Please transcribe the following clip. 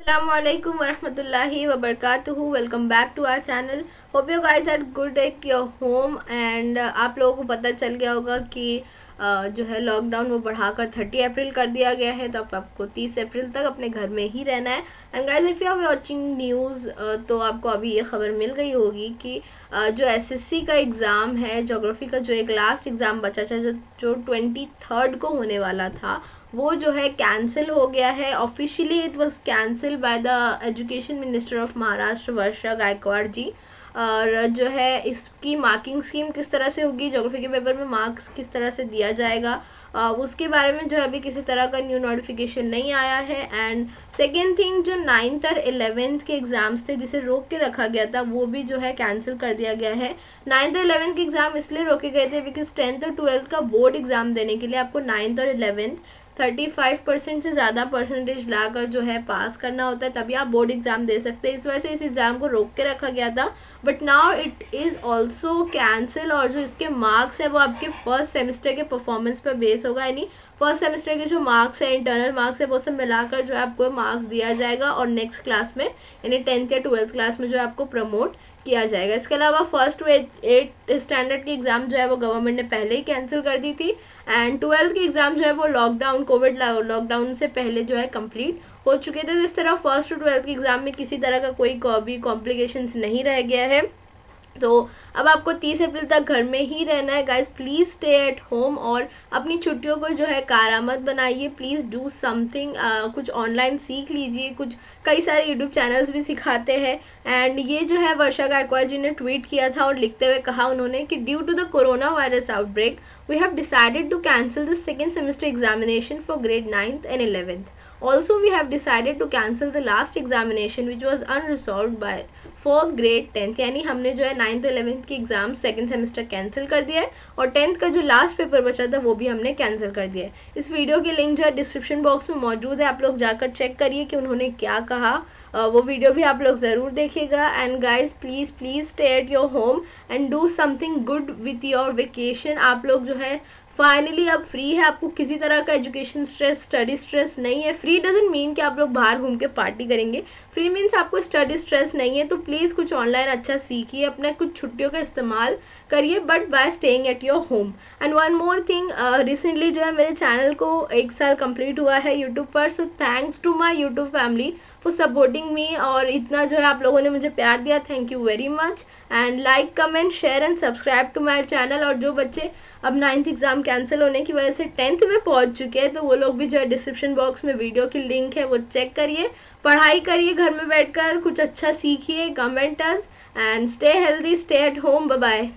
Assalamualaikum warahmatullahi wabarakatuh. Welcome back to our channel. Hope you guys are good at your home and आप लोगों को पता चल गया होगा कि जो है लॉकडाउन वो बढ़ाकर 30 अप्रैल कर दिया गया है, तो आपको 30 अप्रैल तक अपने घर में ही रहना है। And guys if you are watching news तो आपको अभी ये खबर मिल गई होगी कि जो एसएससी का एग्ज़ाम है, ज्योग्राफी का जो एक लास्ट एग्ज़ाम बचा था जो 23 को होने वाला था, वो जो है कैंसिल हो गया है। Officially it was cancel by the education minister of Maharashtra Varsha Gaikwad ji. और जो है इसकी मार्किंग स्कीम किस तरह से होगी, ज्योग्राफी के पेपर में मार्क्स किस तरह से दिया जाएगा, उसके बारे में जो है अभी किसी तरह का न्यू नोटिफिकेशन नहीं आया है। एंड सेकेंड थिंग, जो 9th और 11th के एग्जाम्स थे जिसे रोक के रखा गया था, वो भी जो है कैंसिल कर दिया गया है। 9th और 11th के एग्जाम इसलिए रोके गए थे बिकॉज 10th और 12th का बोर्ड एग्जाम देने के लिए आपको 9th और 11th 35% से ज़्यादा परसेंटेज लाकर जो है पास करना होता है, तभी आप बोर्ड एग्जाम दे सकते हैं। इस वजह से इस एग्जाम को रोक के रखा गया था, but now it is also cancel. और जो इसके मार्क्स है वो आपके फर्स्ट सेमेस्टर के परफॉर्मेंस पर बेस होगा, यानी फर्स्ट सेमेस्टर के जो मार्क्स है, इंटरनल मार्क्स है, वो सब मिलाकर जो है आपको मार्क्स दिया जाएगा और नेक्स्ट क्लास में यानी 10th या 12th क्लास में जो है आपको प्रमोट किया जाएगा। इसके अलावा 1st to 8th स्टैंडर्ड की एग्जाम जो है वो गवर्नमेंट ने पहले ही कैंसिल कर दी थी। एंड 12th की एग्जाम जो है वो कोविड लॉकडाउन से पहले जो है कंप्लीट हो चुके थे। तो इस तरह 1st to 12th की एग्जाम में किसी तरह का कोई भी कॉम्प्लिकेशंस नहीं रह गया है। तो अब आपको 30 अप्रैल तक घर में ही रहना है। Guys please stay at home और अपनी छुट्टियों को जो है कारआमद बनाइए। प्लीज डू समथिंग, कुछ ऑनलाइन सीख लीजिए, कुछ कई सारे यूट्यूब चैनल्स भी सिखाते हैं। एंड ये जो है वर्षा गायकवाड़ जी ने ट्वीट किया था और लिखते हुए कहा उन्होंने कि due to the corona virus outbreak we have decided to cancel the second semester examination for grade 9th and 11th. Also, we have decided to cancel the last examination which was unresolved for grade 10th. यानी हमने जो है 9th और 11th की exam second semester cancel कर दिया है और 10th का जो लास्ट पेपर बचा था वो भी हमने कैंसिल कर दिया है। इस वीडियो की लिंक जो है डिस्क्रिप्शन बॉक्स में मौजूद है, आप लोग जाकर चेक करिए कि उन्होंने क्या कहा। वो वीडियो भी आप लोग जरूर देखिएगा। And guys please stay at your home and do something good with your vacation. आप लोग जो है फाइनली अब फ्री है, आपको किसी तरह का एजुकेशन स्ट्रेस, स्टडी स्ट्रेस नहीं है। फ्री डजंट मीन कि आप लोग बाहर घूम के पार्टी करेंगे, फ्री मीन्स आपको स्टडी स्ट्रेस नहीं है। तो प्लीज कुछ ऑनलाइन अच्छा सीखिए, अपने कुछ छुट्टियों का इस्तेमाल करिए, but by staying at your home. And one more thing, recently जो है मेरे चैनल को 1 साल कंप्लीट हुआ है यूट्यूब पर। So thanks to my YouTube family for supporting me, और इतना जो है आप लोगों ने मुझे प्यार दिया, thank you very much. And like, comment, share and subscribe to my channel. और जो बच्चे अब 9th एग्जाम कैंसिल होने की वजह से 10th में पहुंच चुके हैं, तो वो लोग भी जो है डिस्क्रिप्शन बॉक्स में वीडियो की लिंक है वो चेक करिए, पढ़ाई करिए, घर में बैठकर कुछ अच्छा सीखिए, commenters and stay healthy, stay at home. Bye bye.